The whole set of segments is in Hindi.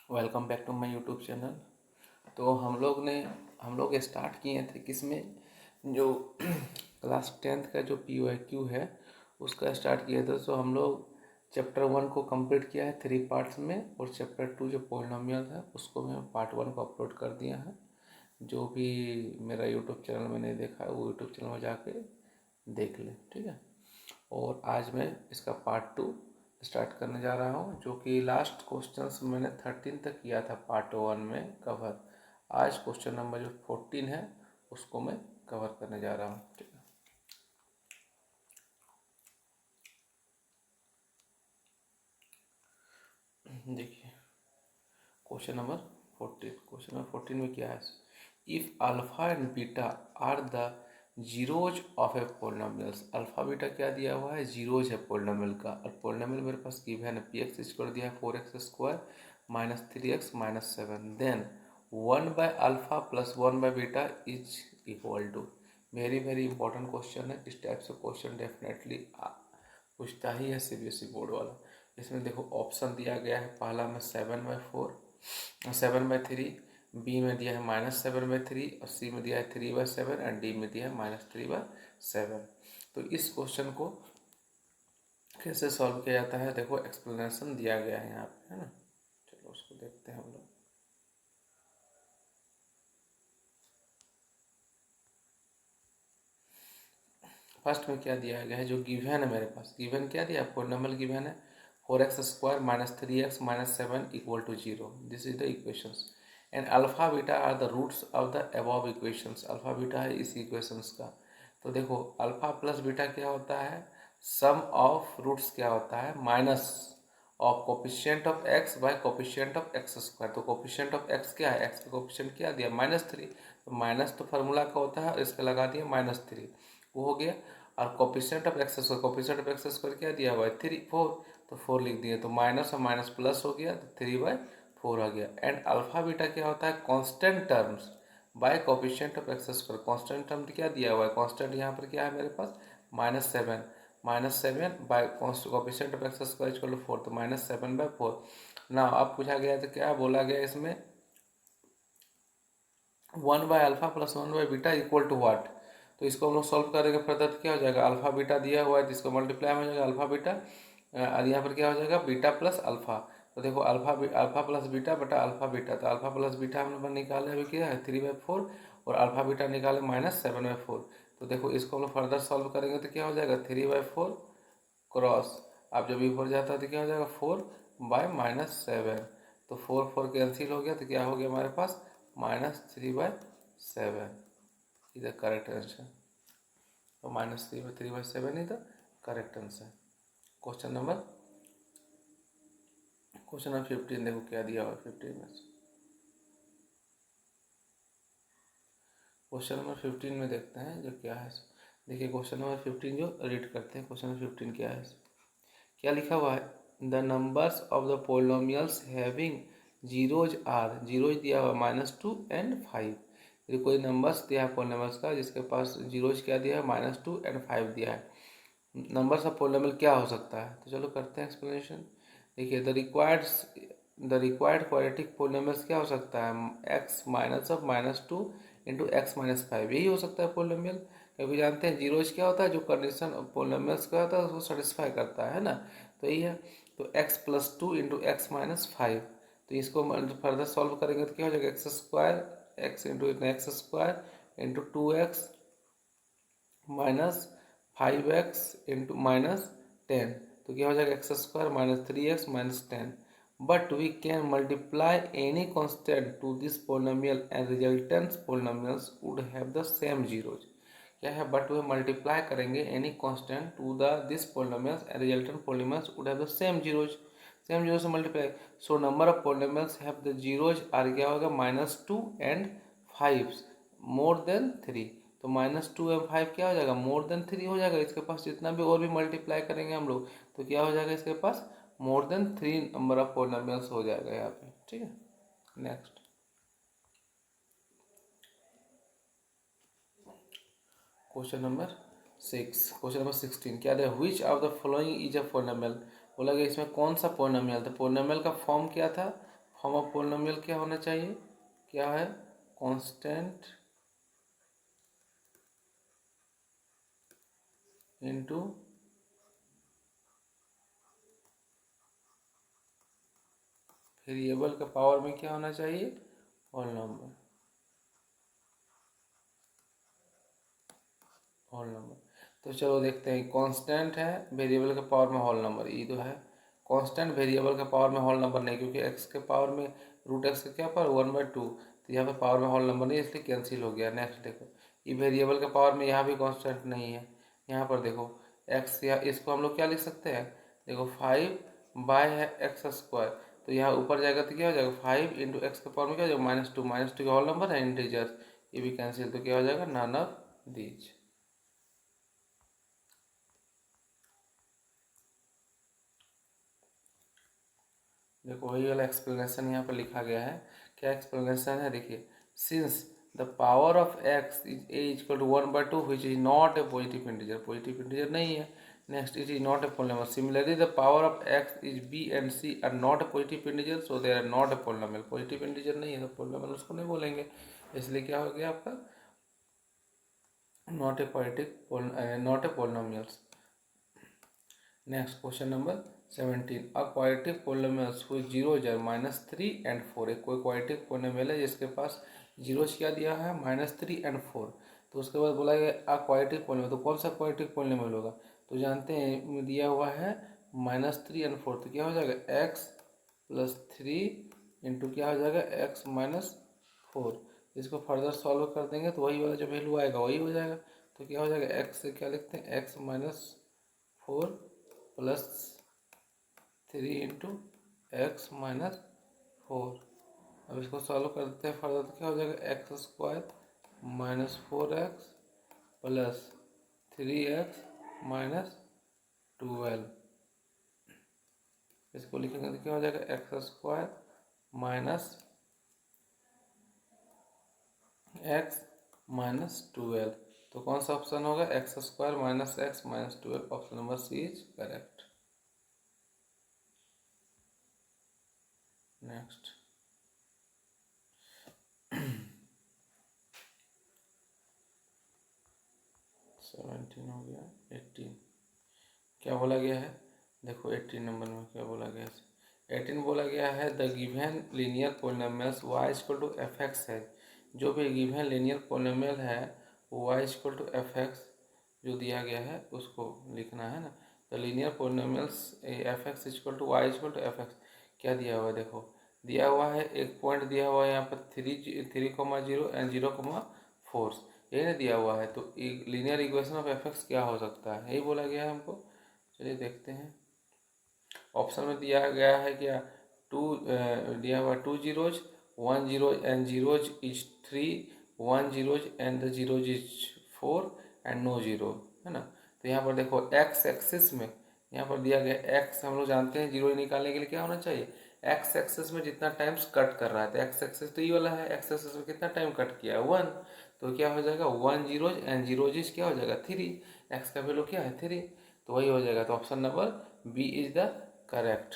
Welcome back to my YouTube channel. तो हम लोग स्टार्ट किए थे किसमें, जो क्लास 10th का जो PYQ है उसका स्टार्ट किया था। सो हम लोग चैप्टर 1 को कंप्लीट किया है 3 पार्ट्स में, और चैप्टर 2 जो पोलिनोमियल है उसको मैं पार्ट 1 को अपलोड कर दिया है। जो भी मेरा यूट्यूब चैनल में नहीं देखा है वो यूट्यूब चैनल में जाके देख ले, ठीक है। और आज मैं इसका पार्ट 2 स्टार्ट करने जा रहा हूँ, जो कि लास्ट क्वेश्चंस मैंने 13 तक किया था पार्ट 1 में कवर। आज क्वेश्चन नंबर जो 14 है उसको मैं कवर करने जा रहा हूँ, ठीक है। देखिए क्वेश्चन नंबर 14 में क्या है। If alpha and beta are the zeros of a polynomials. Alpha beta क्या दिया हुआ है, जीरोज है पोलिनोमियल का, और पोलिनोमियल मेरे पास गिवन है पी एक्स स्क्वायर दिया है 4x² minus 3x minus 7, then 1/अल्फा प्लस 1/बीटा is equal to. Very very important question है। इस टाइप से क्वेश्चन डेफिनेटली पूछता ही है CBSE बोर्ड वाला। इसमें देखो ऑप्शन दिया गया है, पहला में 7/3, बी में दिया है -7/3, और सी में दिया है 3/7, एंड डी में दिया है -3/7। तो इस क्वेश्चन को कैसे सॉल्व किया जाता है, देखो एक्सप्लेनेशन दिया गया है यहाँ पे, है ना। चलो उसको देखते हैं हम लोग। फर्स्ट में क्या दिया गया है, जो गिवन है मेरे पास, गिवन क्या दिया, पोलिनोमियल गिवन है 4x² minus 3x minus 7 equal to 0। This is the equations, and alpha beta are the roots of the above equations. Alpha beta है इस इक्वेशंस का। तो देखो अल्फा प्लस बीटा क्या होता है, सम ऑफ रूट्स क्या होता है, minus of coefficient of x bye coefficient of x²। तो कोफिशिएंट ऑफ x क्या है, x का कोफिशिएंट क्या दिया, -3। तो माइनस तो फार्मूला का होता है, और इसका लगा दिया -3, वो हो गया। और coefficient of x², coefficient of x² क्या दिया हुआ है 4, तो 4 लिख दिए, तो माइनस और माइनस प्लस हो गया, तो 3/4 आ गया। एंड अल्फा बीटा क्या होता है, constant terms bye coefficient of x²। Constant term क्या दिया हुआ है, कांस्टेंट यहाँ पर क्या है मेरे पास -7, -7 by coefficient of x² equal to 4, तो -7/4 ना। अब पूछा गया तो क्या बोला गया इसमें, 1/अल्फा प्लस 1/बीटा इक्वल टू व्हाट। तो इसको हम लोग सॉल्व करेंगे फर्दर, तो क्या हो जाएगा, अल्फा बीटा दिया हुआ है तो इसको मल्टीप्लाई हो जाएगा अल्फा बीटा, और यहाँ पर क्या हो जाएगा बीटा प्लस अल्फा। तो देखो अल्फा प्लस बीटा बटा अल्फा बीटा, तो अल्फा प्लस बीटा हम लोग निकाले अभी क्या है 3/4, और अल्फा बीटा निकाले -7/4। तो देखो इसको हम लोग फर्दर सॉल्व करेंगे तो क्या हो जाएगा 3/4 क्रॉस, अब जब ऊपर जाता है तो क्या हो जाएगा 4/-7। तो 4 कैंसिल हो गया, तो क्या हो गया हमारे पास -3/7 इज द करेक्ट आंसर। तो -3/7 is the correct answer. Question number 15 देखो क्या दिया हुआ 15 में से। क्वेश्चन नंबर 15 में देखते हैं जो क्या है। देखिए क्वेश्चन नंबर 15 जो रीड करते हैं, क्वेश्चन नंबर 15 क्या है, क्या लिखा हुआ है, the numbers of the polynomials having zeros are, zeros दिया हुआ -2 एंड 5। ये कोई नंबर्स दिया है पोलिनोमियल्स का जिसके पास जीरोज क्या दिया है -2 एंड 5 दिया है। नंबर्स ऑफ पोलिनोमियल क्या हो सकता है, तो चलो करते हैं एक्सप्लेनेशन। देखिए द रिक्वायर्ड क्वाड्रेटिक पोलिनोमियल्स क्या हो सकता है, x minus of -2 into x minus 5, यही हो सकता है पोलिनोमियल। क्योंकि जानते हैं जीरोज क्या होता है, जो कंडीशन पोलिनोमियल्स का होता है उसको सेटिस्फाई करता है ना। तो यही है, तो x plus 2 into X minus 5। तो इसको फर्दर सॉल्व करेंगे तो क्या हो जाएगा x into x² into 2x minus 5x into -10। तो क्या हो जाएगा x² -3x -10। But we can multiply any constant to this polynomial and resultant polynomials would have the same zeros. क्या है, बट वे मल्टीप्लाई करेंगे any constant to the this polynomials and resultant polynomials would have the same zeros. Same zero से multiply, so number of polynomials have the zeros are क्या होगा -2 एंड 5 मोर देन 3। तो -2 एंड 5 क्या हो जाएगा, मोर देन 3 हो जाएगा। इसके पास जितना भी और भी मल्टीप्लाई करेंगे हम लोग तो क्या हो जाएगा, इसके पास more than 3 number of polynomials हो जाएगा यहाँ पे, ठीक है। नेक्स्ट क्वेश्चन नंबर 16 क्या है, which of the following is a polynomial. बोला गया इसमें कौन सा पोलिनोमियल था, पोलिनोमियल का फॉर्म क्या था, फॉर्म ऑफ पोलिनोमियल क्या होना चाहिए, क्या है, कांस्टेंट इनटू वेरिएबल के पावर में क्या होना चाहिए, होल नंबर, होल नंबर। तो चलो देखते हैं, कांस्टेंट है वेरिएबल के पावर में होल नंबर, ये तो है। कांस्टेंट वेरिएबल के पावर में होल नंबर नहीं, क्योंकि एक्स के पावर में रूट एक्स का क्या पावर 1/2, तो यहाँ पे पावर में होल नंबर नहीं, इसलिए कैंसिल हो गया। नेक्स्ट देखो, ये वेरिएबल के पावर में यहाँ भी कांस्टेंट नहीं है। यहाँ पर देखो एक्स, या इसको हम लोग क्या लिख सकते हैं, देखो 5 है एक्स स्क्वायर, तो यहाँ ऊपर जाएगा तो क्या हो जाएगा, 5 इंटू एक्स के पावर में क्या हो जाएगा, -2, -2 का होल नंबर है इंटीजर्स, ये भी कैंसिल, तो क्या हो जाएगा, नन ऑफ दीज। देखो वही वाला एक्सप्लेनेशन यहाँ पर लिखा गया है। क्या एक्सप्लेनेशन है, देखिए, since the power of x is a equal to 1/2 which is not a positive integer, positive integer नहीं है। Next, it is not a polynomial. Similarly the power of x is b and c are not a positive integer, so they are not a polynomial. Positive integer नहीं है तो पोलिनोमियल उसको नहीं बोलेंगे, इसलिए क्या हो गया आपका, not a positive, not a polynomials. Next question number 17, a quadratic polynomial with zeros are -3 and 4। एक कोई क्वाड्रेटिक पोलिनोमियल है जिसके पास जीरोज क्या दिया है, -3 and 4। तो उसके बाद बोला गया अ क्वाड्रेटिक पोलिनोमियल, तो कौन सा क्वाड्रेटिक पोलिनोमियल होगा, तो जानते हैं दिया हुआ है -3 and 4, तो क्या हो जाएगा, x + 3 इंटू क्या हो जाएगा, x - 4। इसको फर्दर सॉल्व कर देंगे तो वही वाला जो वैल्यू आएगा वही हो जाएगा। तो क्या हो जाएगा, x से क्या लिखते हैं, x - 4 + 3 इंटू एक्स -4। अब इसको सॉल्व कर देते हैं फर्दर, तो क्या हो जाएगा, x² - 4x + 3x - 12। इसको लिखेंगे तो क्या हो जाएगा, x² - x - 12। तो कौन सा ऑप्शन होगा, x² - x - 12, option number C is correct. Next 17 हो गया, 18 क्या बोला गया है, देखो 18 नंबर में क्या बोला गया है, 18 बोला गया है the given linear polynomials y = f(x) है। जो भी गिवन लीनियर पोलिनोमियल है y = f(x) जो दिया गया है उसको लिखना है ना। तो linear polynomials f(x) = y = f(x), क्या दिया हुआ है, देखो दिया हुआ है एक पॉइंट दिया हुआ है यहाँ पर 3,0 एंड 0,4, यही ना दिया हुआ है। तो लीनियर इक्वेशन ऑफ f(x) क्या हो सकता है, यही बोला गया है हमको। चलिए देखते हैं, ऑप्शन में दिया गया है क्या, दिया हुआ 2 zeros, 1 0 and zeros is 3, 1 zeros and the zeros is 4 and no zero, है ना। तो यहाँ पर देखो x एक्सिस में यहाँ पर दिया गया x, हम लोग जानते हैं जीरो निकालने के लिए क्या होना चाहिए, x एक्सिस में जितना टाइम्स कट कर रहा है, तो x एक्सिस तो ये वाला है, x एक्सिस में कितना टाइम कट किया है 1, तो क्या हो जाएगा 1 zeros and zeros is क्या हो जाएगा 3, x का वैल्यू क्या है 3, तो वही हो जाएगा। तो option number B is the correct.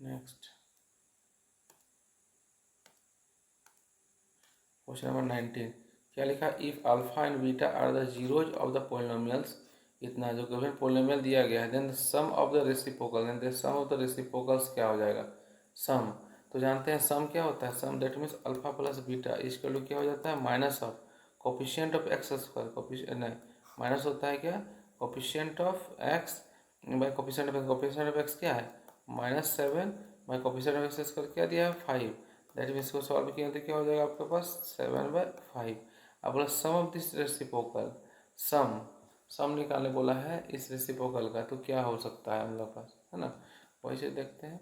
Next question number 19, क्या लिखा, if alpha and beta are the zeros of the polynomials, इतना जो गिवन पोलिनोमियल दिया गया है, then the sum of the reciprocal, then the sum of the reciprocals क्या हो जाएगा, सम। तो जानते हैं सम क्या होता है, sum that means alpha plus beta इसका लोग क्या हो जाता है, minus of coefficient of X square, coefficient नहीं, माइनस होता है क्या, coefficient of X by coefficient of X, coefficient of X क्या है -7 by coefficient of X square क्या दिया है 5, दैट मीन्स इसको सॉल्व किया तो क्या हो जाएगा आपके पास 7/5। अब बोला सम ऑफ दिस रेसिप्रोकल, सम सम निकालने बोला है इस रेसिप्रोकल का, तो क्या हो सकता है हम लोग पास, है ना, वही से देखते हैं।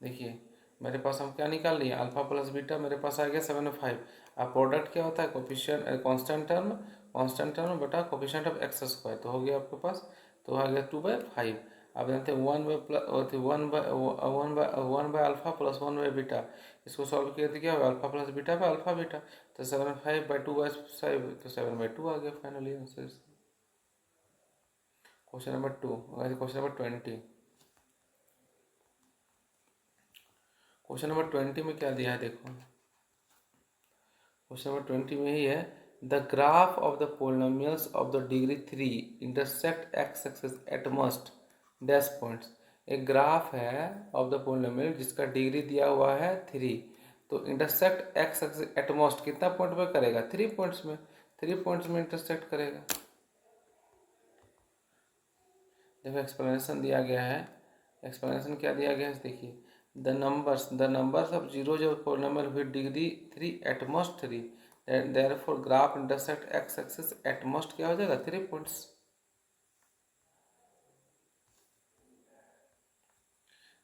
देखिए मेरे पास हम क्या निकाल लिए, अल्फा प्लस बीटा मेरे पास आ गया 7/5। अब प्रोडक्ट क्या होता है, कोफिशिएंट कांस्टेंट टर्म बटा कोफिशिएंट ऑफ एक्स स्क्वायर, तो हो गया आपके पास, तो आ गया 2/5। आप जानते हैं 1/1/1/1 अल्फा प्लस 1/बीटा, इसको सॉल्व किया तो क्या होगा, alpha plus beta by alpha beta, तो 7/5/2/5, तो 7/2 आ गया finally answer. Question number 2, question number 20। Question number 20 में क्या दिया है देखो, क्वेश्चन नंबर 20 में ही है, the graph of the polynomials of the degree 3 intersect x axis eight must dash points. एक ग्राफ है ऑफ द पोलिनोमियल जिसका डिग्री दिया हुआ है 3, तो intersect x axis at most कितना पॉइंट पे करेगा, 3 पॉइंट्स में, 3 पॉइंट्स में इंटरसेक्ट करेगा। देखो एक्सप्लेनेशन दिया गया है, एक्सप्लेनेशन क्या दिया गया है देखिए, the numbers of zeros of polynomial with degree 3 at most 3, therefore graph intersect x axis at most क्या हो जाएगा, 3 पॉइंट्स।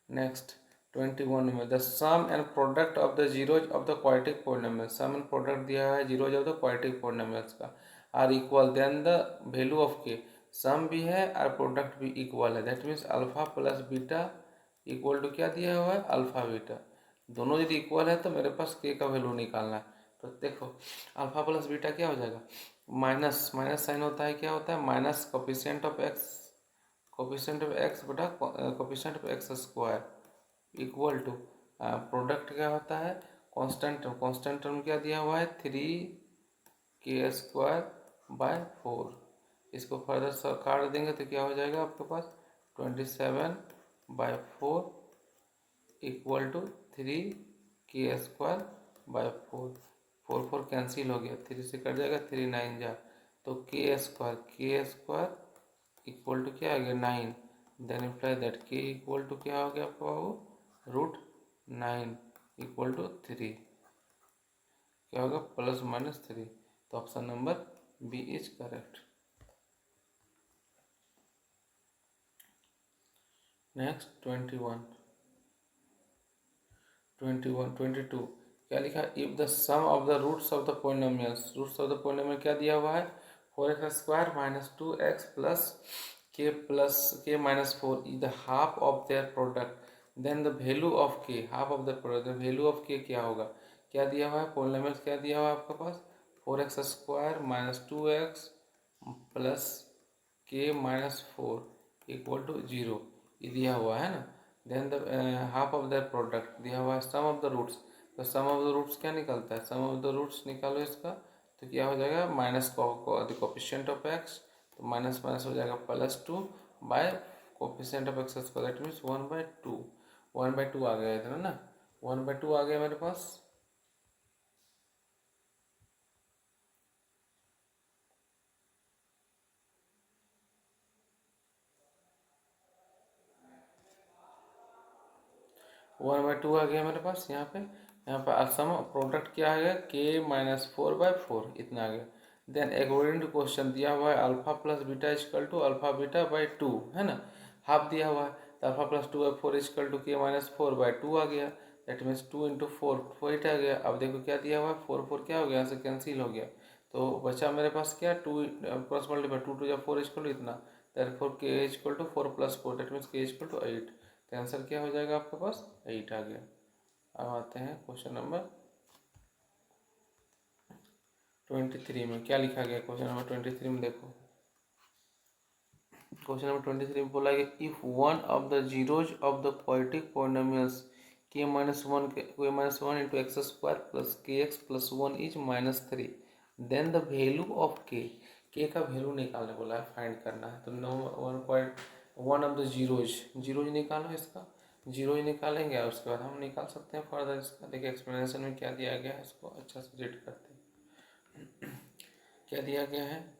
नेक्स्ट 21 में, the sum and product of the zeros of the quadratic polynomial, sum and product दिया है zeros of the quadratic polynomials का, are equal then the value of k, sum भी है और प्रोडक्ट भी इक्वल है, that means alpha plus beta equal to क्या दिया हुआ है, अल्फा बीटा। दोनों यदि इक्वल है तो मेरे पास के का वैल्यू निकालना है। तो देखो अल्फा प्लस बीटा क्या हो जाएगा, माइनस माइनस साइन होता है, क्या होता है, minus coefficient of X, coefficient of X बटा coefficient of X square equal to product क्या होता है, कांस्टेंट टर्म, कांस्टेंट टर्म क्या दिया हुआ है, 3k² बाय 4। इसको फर्दर काट देंगे तो क्या हो जाएगा आपके पास, 27/4 equal to 3k² by 4, 4 cancel हो गया, 3 से कट जाएगा, 3 9 जा, तो k² इक्वल टू क्या आ गया, 9, then imply that k equal to क्या हो गया आपका बाबू, √9 इक्वल टू 3, क्या होगा, ±3, तो option number B is correct. Next 22 क्या लिखा, if the sum of the roots of the polynomials, roots of the polynomial क्या दिया हुआ है, 4x² - 2x +k is the half of their product, then the value of k, half of the product, the value of k क्या होगा, क्या दिया हुआ है, पोलिनोमियल्स क्या दिया हुआ है आपके पास, 4x² - 2x +k-4 equal to 0, ये दिया हुआ है ना, then the half of the product दिया हुआ है, सम ऑफ द रूट्स, तो सम ऑफ द रूट्स क्या निकलता है, सम ऑफ द रूट्स निकालो इसका, तो क्या हो जाएगा, माइनस कोफिशिएंट ऑफ एक्स, तो माइनस माइनस हो जाएगा +2 bye coefficient of X square, that means 1/2, 1/2 आ गया इतना ना, 1/2 आ गया मेरे पास। 1/2 आ गया मेरे पास यहाँ पे सम प्रोडक्ट क्या आ गया, k-4/4 इतना आ गया। देन अकॉर्डिंग टू क्वेश्चन दिया हुआ है alpha plus beta equal to alpha beta by 2, है ना, हाफ दिया हुआ है, तो alpha plus 2/4 equal to k-4/2 आ गया, दैट मीन्स 2 × 4 8 आ गया। अब देखो क्या दिया हुआ है, 4 क्या हो गया, यहाँ से कैंसिल हो गया, तो बचा मेरे पास क्या, 2 क्रॉस मल्टीप्लाई 2 × 4 इजकल टू इतना, therefore k equal to 4 + 4, that means k equal to 8, तो आंसर क्या हो जाएगा आपके पास, 8 आ गया। अब आते हैं क्वेश्चन नंबर 23 में, क्या लिखा गया क्वेश्चन नंबर 23 में, देखो क्वेश्चन नंबर 23 में बोला गया, if one of the zeros of the quadratic polynomials k-1 × x² + kx + 1 is -3, then the value of k का वैल्यू निकालने बोला है, फाइंड करना है, तो वन ऑफ द जीरोज निकालो, इसका जीरो ही निकालेंगे और उसके बाद हम निकाल सकते हैं फर्दर इसका। देखिए एक्सप्लेनेशन में क्या दिया गया है, इसको अच्छा से रीड करते हैं। क्या दिया गया है,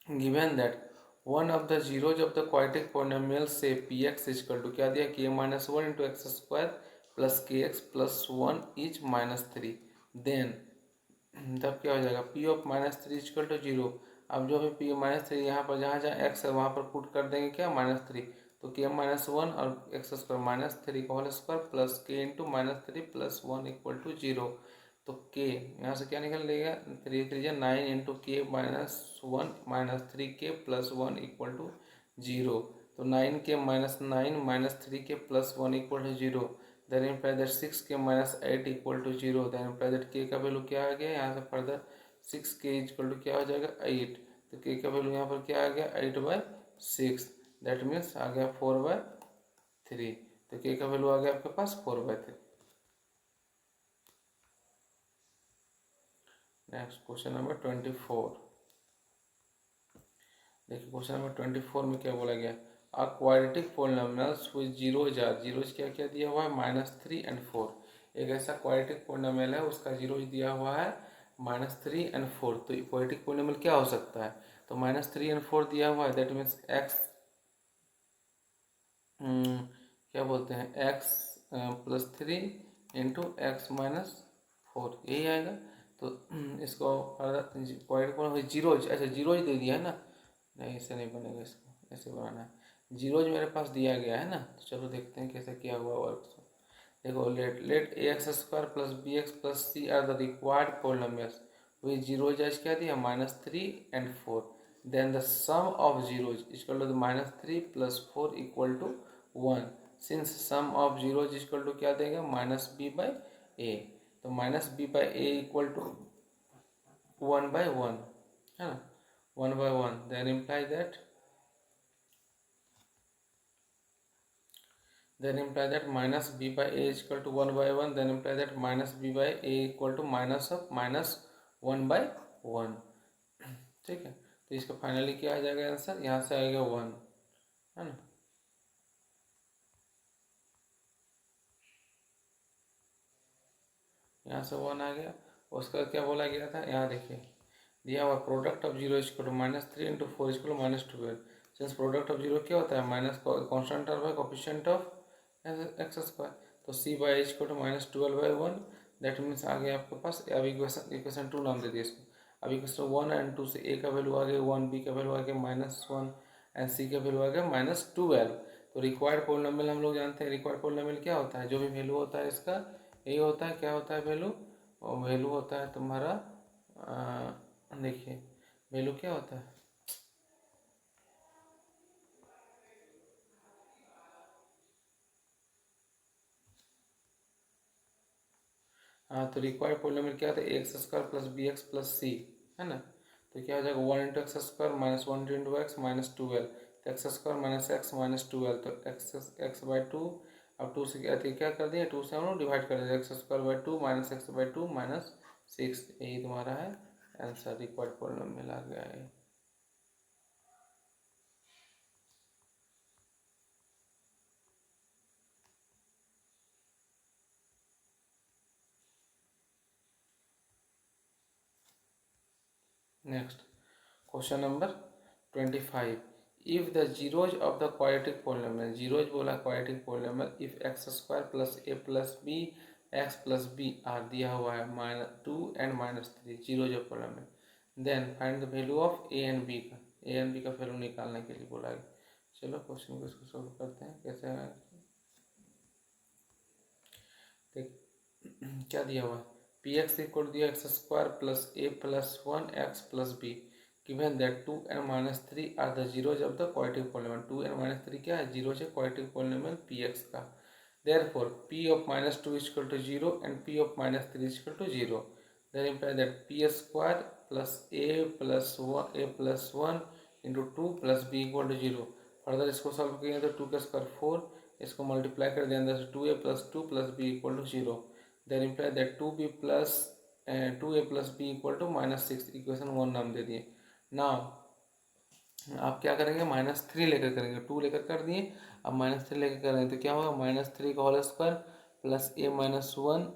given that one of the zeros of the quadratic polynomial से px इक्वल टू क्या दिया, k-1 × x² + kx + 1 is -3, then तब क्या हो जाएगा, p ऑफ -3 इक्वल टू 0। अब जो भी p -3 यहाँ पर जहाँ जहाँ x है वहाँ पर पुट कर देंगे क्या, -3, तो k-1 और x² -3 का whole square plus k × -3 + 1 equal to 0, तो k यहाँ से क्या निकल लेगा, 3 3 9 × k-1 -3k + 1 इक्वल टू 0, तो 9 के -9 -3 K +1 equal to 0, then imply that 6 K -8 equal to 0, then imply that K का वैल्यू क्या आ गया यहाँ से फर्दर 6 के इक्वल टू क्या हो जाएगा 8, तो के का वैल्यू यहाँ पर क्या आ गया 8/6, दैट मीन्स आ गया 4/3, तो के का वैल्यू आ गया आपके पास 4/3। Next question number 24। देखिए क्वेश्चन नंबर 24 में क्या बोला गया, a quadratic polynomials with zeros are, zeros क्या क्या दिया हुआ है -3 and 4, एक ऐसा क्वाड्रेटिक पॉलिनोमियल है उसका जीरोज दिया हुआ है -3 and 4, तो क्वाड्रेटिक पॉलिनोमियल क्या हो सकता है, तो -3 and 4 दिया हुआ है, दैट मीन्स x क्या बोलते हैं x +3 इंटू एक्स -4 यही आएगा। तो इसको क्वाड्रेटिक जीरोज, अच्छा जीरोज दे दिया है ना, नहीं ऐसे नहीं बनेगा, इसको ऐसे बनाना है, जीरोज मेरे पास दिया गया है ना, तो चलो देखते हैं कैसे किया हुआ वर्क। देखो let ax² plus bx plus c are the required polynomials with zeros as क्या दिया -3 and 4, then the sum of zeros equal to -3 + 4 equal to 1, since sum of zeros equal to क्या देगा -b/a, तो -b/a इक्वल टू 1/1 है ना, 1/1, then imply that -b/a is equal to 1/1, then imply that -b/a equal to -1/1, ठीक है। तो इसका फाइनली क्या आ जाएगा आंसर, यहाँ से आएगा 1 है ना, यहाँ से 1 आ गया। उसका क्या बोला गया था, यहाँ देखिए दिया हुआ product of zero equal to -3 into 4 equal to -12, since product of zero क्या होता है माइनस कॉन्स्टेंट टर्म है कोफिशिएंट ऑफ x², तो c/a equal to -12/1, that means आ गया आपके पास, अब इक्वेशन 2 नाम दे दिए इसको। अब इक्वेशन 1 और 2 से a का वैल्यू आ गया 1, b का वैल्यू आ गया -1 एंड c का वैल्यू आ गया -12। तो रिक्वायर्ड पॉलिनोमियल हम लोग जानते हैं, रिक्वायर्ड पॉलिनोमियल क्या होता है, जो भी वैल्यू होता है इसका यही होता है, क्या होता है वैल्यू, और वैल्यू होता है तुम्हारा देखिए वैल्यू क्या होता है, हाँ तो रिक्वायर्ड पॉलिनोमियल क्या था ax² plus bx plus c है ना, तो क्या हो जाएगा 1 into x square -1 into x -12, तो x² माइनस एक्स -12, तो x/2, अब 2 से क्या कर दिया, 2 से हम लोग डिवाइड कर दिया, x²/2 -x/2 -6, यही तुम्हारा है आंसर, रिक्वायर्ड पॉलिनोमियल आ गया है। Next question number 25, if the zeros of the quadratic polynomial, zeros बोला quadratic polynomial, if x² plus a plus b x plus b are दिया हुआ है -2 and -3, zeros of polynomial, then find the value of a and b का, a एंड b का वैल्यू निकालने के लिए बोला गया। चलो क्वेश्चन को इसको सॉल्व करते हैं कैसे है। देख क्या दिया हुआ है, px इक्वल दिया x² plus a plus 1 x plus b, given that 2 and -3 are the zeros of the quadratic polynomial, 2 and -3 क्या है, जीरो है quadratic polynomial px का, therefore p of -2 is equal to 0 and p of -3 is equal to 0, then imply that p² plus a plus 1 into 2 plus b equal to 0, further इसको सॉल्व किया तो 2 का स्क्वायर 4, इसको मल्टीप्लाई कर दिया अंदर से 2a plus 2 plus b equal to 0, then imply that 2b plus 2a plus b equal to -6, equation 1 नाम दे दिए। नाउ आप क्या करेंगे -3 लेकर करेंगे, 2 लेकर कर दिए, अब -3 लेकर करेंगे तो क्या होगा -3 का whole square plus a -1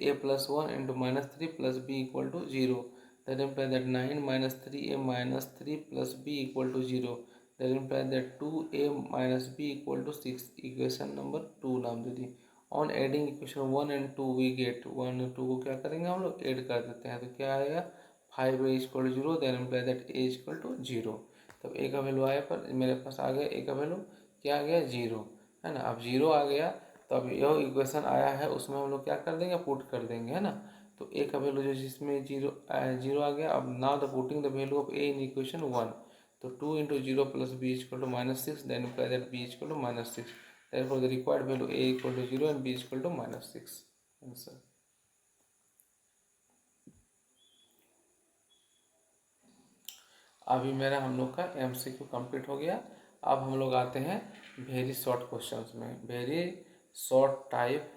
a plus 1 into -3 plus b equal to 0, that imply that 9 -3a -3 plus b equal to 0, that imply that 2a minus b equal to 6, equation number 2 नाम दे दी। On adding equation 1 and 2 we get 1 और 2 को क्या करेंगे हम लोग ऐड कर देते हैं, तो क्या आएगा 5a equal to 0, then imply that a equal to 0, तब a का वैल्यू आया पर मेरे पास आ गया a का वैल्यू क्या आ गया 0 है ना, अब 0 आ गया तो अब यह इक्वेशन आया है उसमें हम लोग क्या कर देंगे पुट कर देंगे है ना, तो a का वैल्यू जो जिसमें 0 आ गया, अब now the putting the value of a in equation 1, तो 2 into 0 plus b is equal to -6, then imply that b is equal to -6. Therefore the required value a equal to 0 and b is equal to -6. Answer. अभी मेरा हम लोग का MCQ कंप्लीट हो गया। अब हम लोग आते हैं वेरी शॉर्ट क्वेश्चंस में, वेरी शॉर्ट टाइप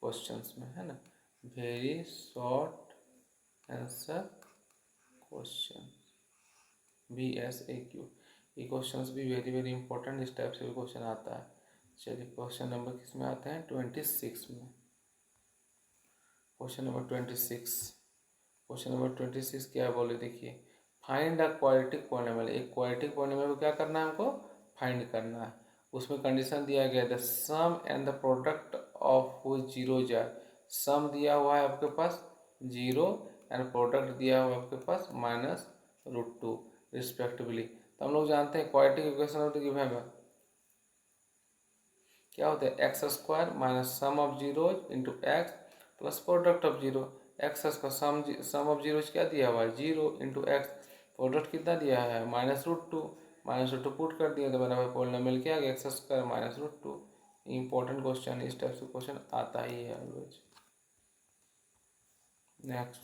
क्वेश्चंस में, है ना, very short answer question, VSAQ। ये क्वेश्चंस भी वेरी वेरी इंपॉर्टेंट, इस टाइप से भी क्वेश्चन आता है। चलिए क्वेश्चन नंबर किस में आते हैं, 26 में। क्वेश्चन नंबर 26, क्वेश्चन नंबर 26 क्या बोले, देखिए, फाइंड अ क्वाड्रेटिक पॉलिनोमियल। एक क्वाड्रेटिक पॉलिनोमियल को क्या करना है, हमको फाइंड करना है। उसमें कंडीशन दिया गया है the sum and the product of which zero are. Sum दिया हुआ है आपके पास 0 एंड प्रोडक्ट दिया हुआ है आपके पास -√2 रिस्पेक्टिवली। तो हम लोग जानते हैं क्वाड्रेटिक इक्वेशन होती है गिवन में क्या होता है, x² minus sum of zero into X plus product of zero. X का सम ऑफ जीरो क्या दिया हुआ है 0 इंटू एक्स, प्रोडक्ट कितना दिया है -√2, -√2 पुट कर दिया तो मेरा पॉलिनोमियल क्या आ गया x² -√2। इंपॉर्टेंट क्वेश्चन, इस टाइप से क्वेश्चन आता ही है ऑलवेज। नेक्स्ट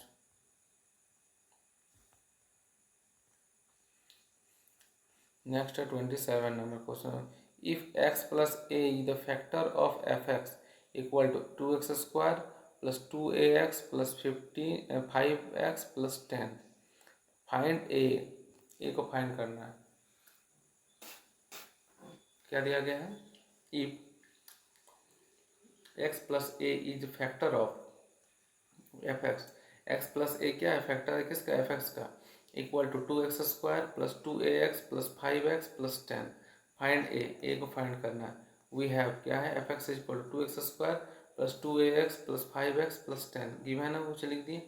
नेक्स्ट है 27 number question. If x plus a is the factor of fx equal to 2x² plus 2ax plus 5x plus 10, find a को फाइंड करना है। क्या दिया गया है, if x plus a is factor of fx, x plus a क्या है, फैक्टर है किसका, fx का, equal to 2x² plus 2ax plus 5x plus 10, find a को फाइंड करना है। वी हैव क्या है, fx equal to 2x² plus 2ax plus 5x plus 10 given है, वो लिख दी।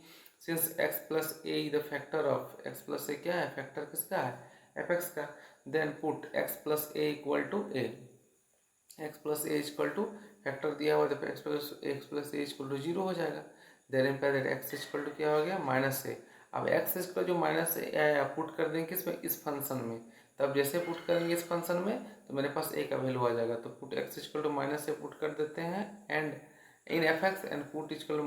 Since x plus a is the factor of, x plus a क्या है, फैक्टर किसका है, fx का, then put x plus a equal to a, x plus a equal to factor दिया हुआ है तो x plus a equal to 0 हो जाएगा। Then imply x equal to क्या हो गया, -a। अब x इक्वल जो -a आया पुट कर देंगे किसमें, इस फंक्शन में। तब जैसे पुट करेंगे इस फंक्शन में तो मेरे पास a का वैल्यू आ जाएगा। तो put x equal to -a put कर देते हैं and in fx and put equal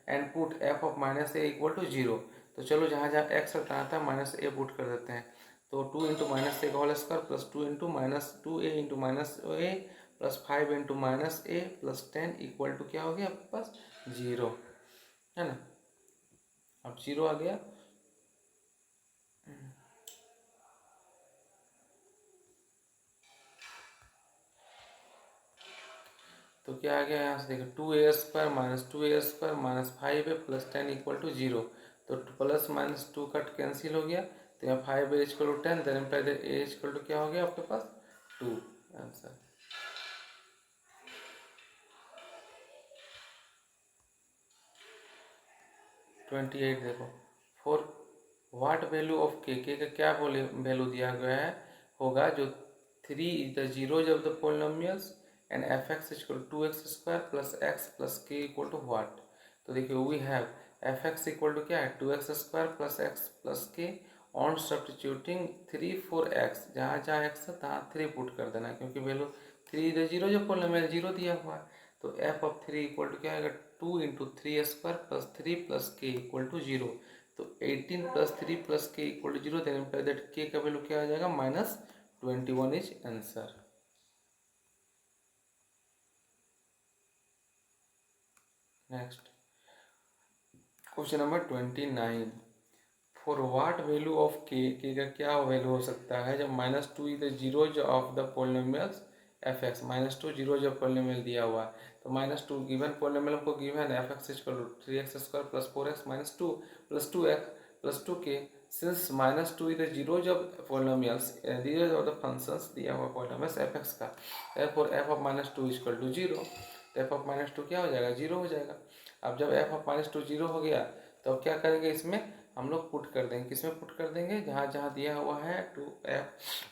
and put f of -a equal to 0। तो चलो जहाँ जहाँ x रखना था -a पुट कर देते हैं। तो 2 इंटू -a का whole square plus 2 into -2a into -a plus 5 into -a plus 10 equal to क्या हो गया आपके पास 0, है ना। अब 0 आ गया। तो क्या आ गया यहाँ से देखो 2a² minus 2a² minus 5a plus 10 equal to 0। तो प्लस माइनस 2 कट कैंसिल हो गया तो यहाँ 5a equal to 10, then imply that a equal to क्या हो गया आपके पास 2। आंसर 28 देखो, for what value of K का क्या वैल्यू दिया गया है होगा जो 3 is the zero of the polynomials and fx equal to 2x² plus x plus k equal to what. तो देखिए we have fx equal to क्या है 2x² plus x plus k on substituting 3 4 x, जहाँ जहाँ x है तहाँ 3 पुट कर देना क्योंकि वैल्यू 3 इज द जीरो जो पोलिनोमियल 0 दिया हुआ है। तो f ऑफ 3 इक्वल टू क्या आएगा 2 into 3² plus 3 plus k equal to 0। तो 18 plus 3 plus k equal to 0, then imply that k का वैल्यू क्या आ जाएगा -21 is answer. Next question number 29, for what value of K का क्या वैल्यू हो सकता है जब -2 is the zero of the polynomials fx, -2 zero जब पोलिनोमियल दिया हुआ है। तो -2 गिवन पोलिनोमियल को गिवन है fx equal to 3x² plus 4x minus 2 plus 2x plus 2k। Since -2 is the zero जब polynomials zero of the functions दिया हुआ पोलिनोमियल्स fx का, therefore f of -2 equal to 0। f of -2 क्या हो जाएगा 0 हो जाएगा। अब जब f ऑफ -2 0 हो गया तो अब क्या करेंगे इसमें हम लोग पुट कर देंगे, किसमें पुट कर देंगे जहाँ जहाँ दिया हुआ है 2f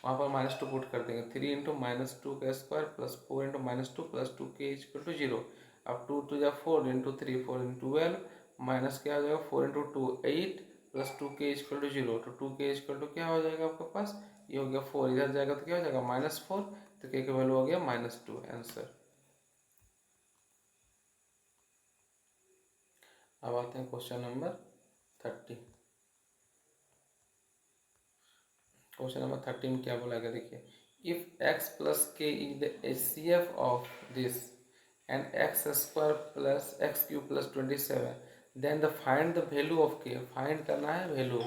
वहाँ पर -2 पुट कर देंगे। 3 इंटू -2 का square plus 4 into -2 plus 2k equal to 0। अब 2 2 जा 4 इंटू 3 4 इंटू 12 माइनस क्या हो जाएगा 4 into 2 8 plus 2k equal to 0, तो 2k इक्वल टू क्या हो जाएगा आपके पास, ये हो गया 4, इधर जाएगा तो क्या हो जाएगा -4, तो k का वैल्यू हो गया -2 आंसर। अब आते हैं क्वेश्चन नंबर 30। क्वेश्चन नंबर 30 में क्या बोला गया देखिए, इफ x plus K is the HCF of this and X square plus X cube plus 27, then the find the value of K, find करना है वैल्यू,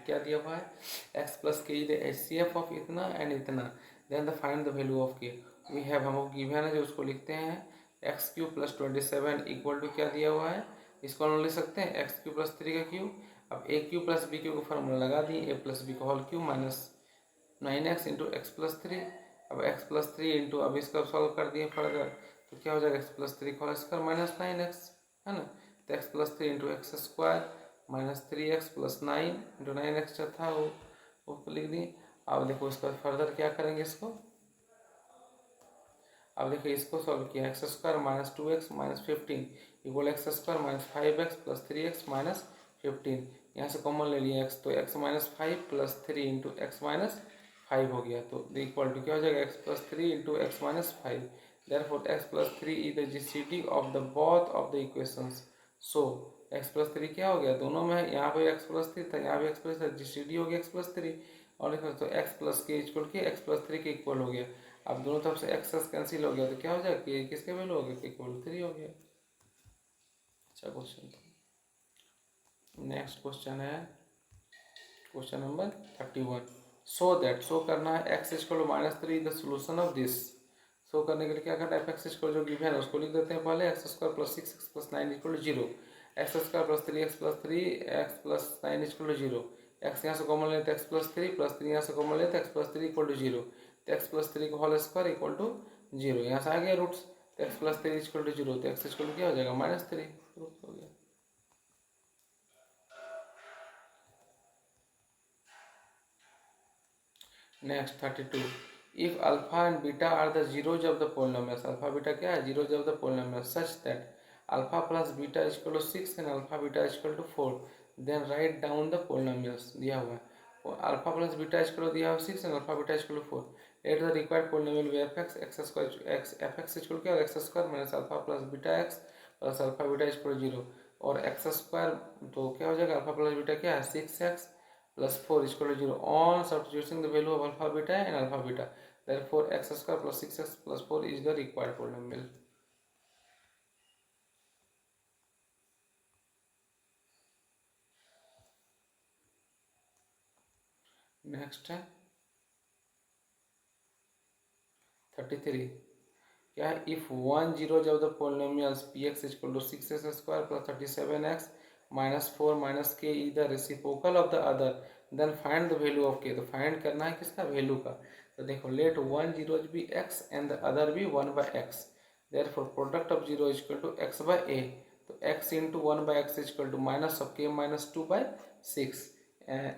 क्या दिया हुआ है x plus K is the HCF of इतना एंड इतना, then the find the value of K. We have, हमको गिवन है जो उसको लिखते हैं X cube plus 27 equal to क्या दिया हुआ है, इसको हम लिख सकते हैं एक्स क्यूब प्लस 3 का क्यूब। अब A cube plus B cube का फॉर्मूला लगा दिए, ए प्लस बी का whole cube minus 9x into X plus 3। अब एक्स प्लस 3 इंटू, अब इसका सॉल्व कर दिए फर्दर, तो क्या हो जाएगा एक्स प्लस 3 का होल स्क्वायर माइनस 9x, है ना। तो x plus 3 into x square minus 3x plus 9 into 9x जो था वो लिख दिए। अब देखो इसका फर्दर क्या करेंगे इसको, अब देखिए इसको सॉल्व किया, x square minus 2x minus 15 equal x square minus 5x plus 3x minus 15, यहाँ से कॉमन ले लिया x, तो x minus 5 plus 3 into X minus 5 हो गया, तो इक्वल टू क्या हो जाएगा x plus 3 into X minus 5। Therefore x plus 3 is the GCD of the both of the equations. So x plus 3 क्या हो गया, दोनों में यहाँ पे x प्लस 3 था, यहाँ पे x प्लस 3, जीसीडी हो गया x प्लस 3, और लिखो तो x प्लस के इक्वल के x प्लस 3 के इक्वल हो गया। अब दोनों तरफ से एक्सेस कैंसिल हो गया, तो क्या हो जाएगा कि किसके वैल्यू हो गया, इक्वल 3 हो गया। अच्छा क्वेश्चन था। नेक्स्ट क्वेश्चन है question number 31। So that, show करना है X equal to -3 the solution of this. शो करने के लिए क्या करना है, एक्स इक्वल जो गिवन है उसको लिख देते हैं पहले, X square plus 6x plus 9 equal to 0, X square plus 3x plus 3 X plus 9 equal to 0, X यहाँ से कॉमन लेते हैं एक्स प्लस 3 प्लस 3 यहाँ से कॉमन लेते हैं एक्स प्लस 3 इक्वल टू 0, तो एक्स प्लस 3 का होल स्क्वायर इक्वल टू 0, यहाँ से आ गया रूट्स, तो एक्स प्लस 3 इक्वल टू 0, तो एक्स इक्वल टू क्या हो जाएगा -3 रूट हो गया। Next 32, if alpha and beta are the zeros of the polynomials, alpha beta क्या है, zeros of the polynomials, such that alpha plus beta equal to 6 and alpha beta equal to 4, then write down the polynomials. दिया हुआ है alpha plus beta equal to दिया हुआ 6 and alpha beta equal to 4, let the required polynomial be F X square X F x equal क्या, X square minus alpha plus beta X plus alpha beta equal to 0, और एक्स स्क्वायर तो क्या हो जाएगा, अल्फा प्लस बीटा क्या है 6x plus 4 is equal to 0 on substituting the value of alpha beta and alpha beta, therefore x square plus 6x plus 4 is the required polynomial। Next है 33, क्या है, इफ वन जीरो जब the polynomials P x equal to 6x square plus 37x minus 4 minus k is the reciprocal of the other, then find the value of k. तो फाइंड करना है किसका, वैल्यू का। तो देखो let one zero be X and the other be 1/x, therefore product of zero equal to x/a, तो x into 1/x equal to minus of K minus 2/6,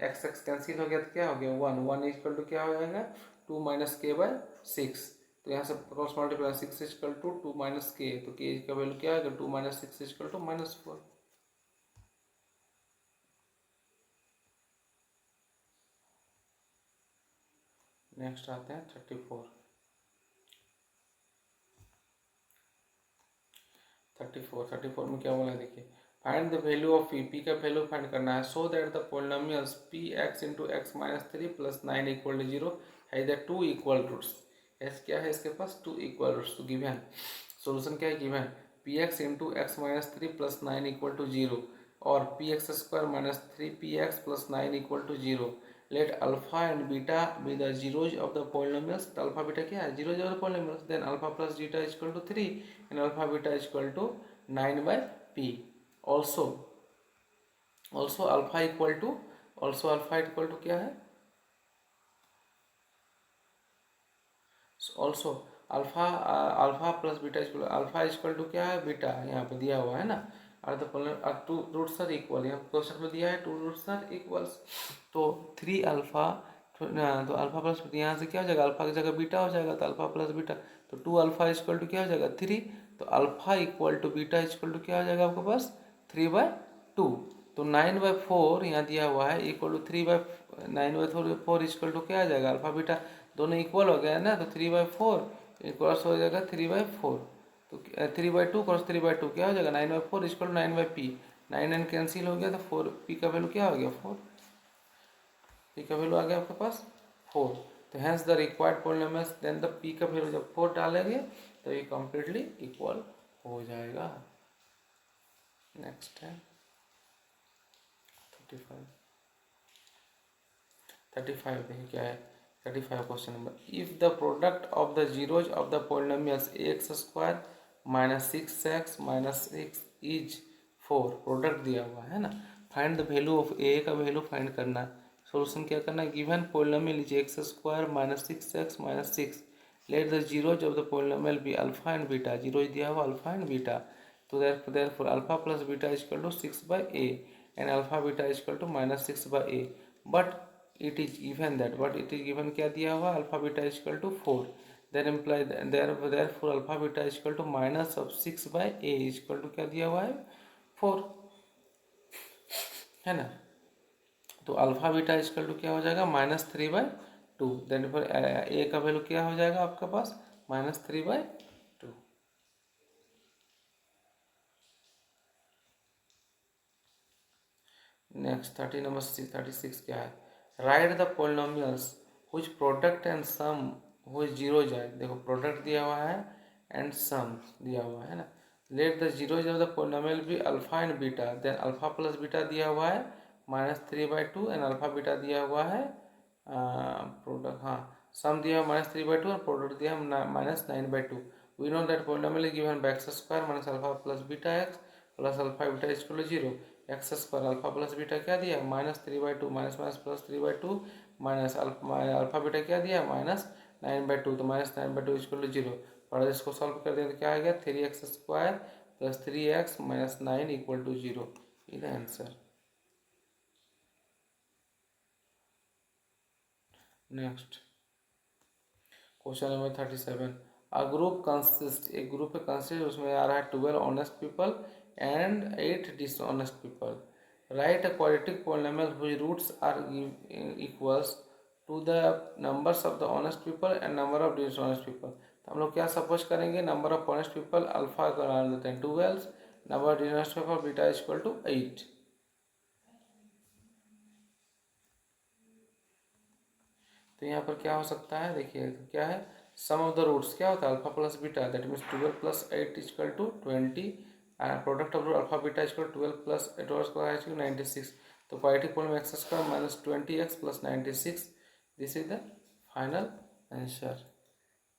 X X cancel हो गया तो क्या हो गया 1 इक्वल टू क्या हो जाएगा 2 माइनस k/6, तो यहाँ से cross multiply 6 equal to 2 minus K, तो के का वैल्यू क्या आएगा 2 माइनस 6 इक्वल टू -4। नेक्स्ट आते हैं 34। 34 में क्या बोला है देखिए, find the value of P का वैल्यू फाइंड करना है, so that the polynomials P X into X minus 3 plus 9 equal to 0 है द 2 इक्वल रूट्स। एस क्या है इसके पास 2 इक्वल रूट्स, तो गिवन सोल्यूशन क्या है, given P X into X minus 3 plus 9 equal to 0 और P X square minus 3 P X plus 9 equal to 0, let alpha and beta be the zeros of the polynomials। तो अल्फा बीटा क्या है, zeros of the polynomials, then alpha plus beta equal to 3 and alpha beta equal to 9/p। also also alpha equal to क्या है, also alpha plus beta equal alpha equal to क्या है बीटा, यहाँ पे दिया हुआ है ना, और the two roots are equal, यहाँ क्वेश्चन में दिया है 2 रूट्स आर इक्वल्स, तो 3 अल्फा तो अल्फा प्लस यहाँ से क्या हो जाएगा, अल्फा की जगह बीटा हो जाएगा, तो अल्फा प्लस बीटा, तो 2 अल्फा इक्वल टू क्या हो जाएगा 3, तो alpha equal to beta equal to क्या हो जाएगा आपके पास 3/2, तो 9/4 यहाँ दिया हुआ है इक्वल टू 3/9/4 इक्वल टू क्या आ जाएगा, अल्फा बीटा दोनों इक्वल हो गया ना, तो 3/4 क्रॉस हो जाएगा 3/4, तो 3/2 क्रॉस 3/2 क्या हो जाएगा 9/4 इक्वल टू 9/p, 9 कैंसिल हो गया तो 4 p का वैल्यू क्या हो गया 4, p का वैल्यू आ गया आपके पास 4। तो hence the required polynomials then the p का वैल्यू जब 4 डालेंगे तो ये कम्प्लीटली इक्वल हो जाएगा। नेक्स्ट है 35 देखिए क्या है 35 question number, if the product of the zeros of the polynomials x² minus 6x minus 6 is 4, product दिया हुआ है ना, find the value of A का वैल्यू फाइंड करना है। सोल्यूशन क्या करना है, given polynomial is x² minus 6x minus 6, let the zeros of the polynomial be alpha and beta, zeros दिया हुआ अल्फा एंड बीटा, तो therefore alpha plus beta is equal to 6/a and alpha beta is equal to minus 6/a, but it is given that, but it is given क्या दिया हुआ alpha beta is equal to 4, then imply therefore alpha beta is equal to minus of 6/a is equal to क्या दिया हुआ है 4, है ना। तो alpha beta is equal to क्या हो जाएगा -3/2, देन फिर a का वैल्यू क्या हो जाएगा आपके पास -3/2। नेक्स्ट 36 क्या है, write the polynomials which product and sum which zeros है, देखो प्रोडक्ट दिया हुआ है एंड सम दिया हुआ है ना, let the zeros of the polynomial be alpha and beta, then alpha plus beta दिया हुआ है -3/2 एंड अल्फा बीटा दिया हुआ है प्रोडक्ट, हाँ सम दिया हुआ -3/2 और प्रोडक्ट दिया -9/2। We know that polynomial is given by x² minus alpha plus beta x plus alpha beta is equal to 0, x² alpha plus beta क्या दिया -3/2 minus minus plus 3/2 minus alpha beta क्या दिया -9/2, तो -9/2 इक्वल टू 0, और इसको सॉल्व कर दें तो क्या आ गया 3x² plus 3x minus 9 equal to 0, ये the answer. Next question number 37, a group consist, एक ग्रुप कंसिस्ट उसमें आ रहा है 12 honest people and 8 dishonest people, write a quadratic polynomial which roots are equals to the numbers of the honest people and number of dishonest people. तो हम लोग क्या सपोज करेंगे, number of honest people alpha का लेते हैं 12, number of dishonest people beta is equal to 8। तो यहाँ पर क्या हो सकता है, देखिए क्या है, सम ऑफ द रूट्स क्या होता है alpha plus beta, that means 12 plus 8 equal to 20, product of alpha beta equal 12 plus 8 और स्क्वायर इक्वल 96, तो quadratic polynomial x² minus 20x plus 96, this is the final answer.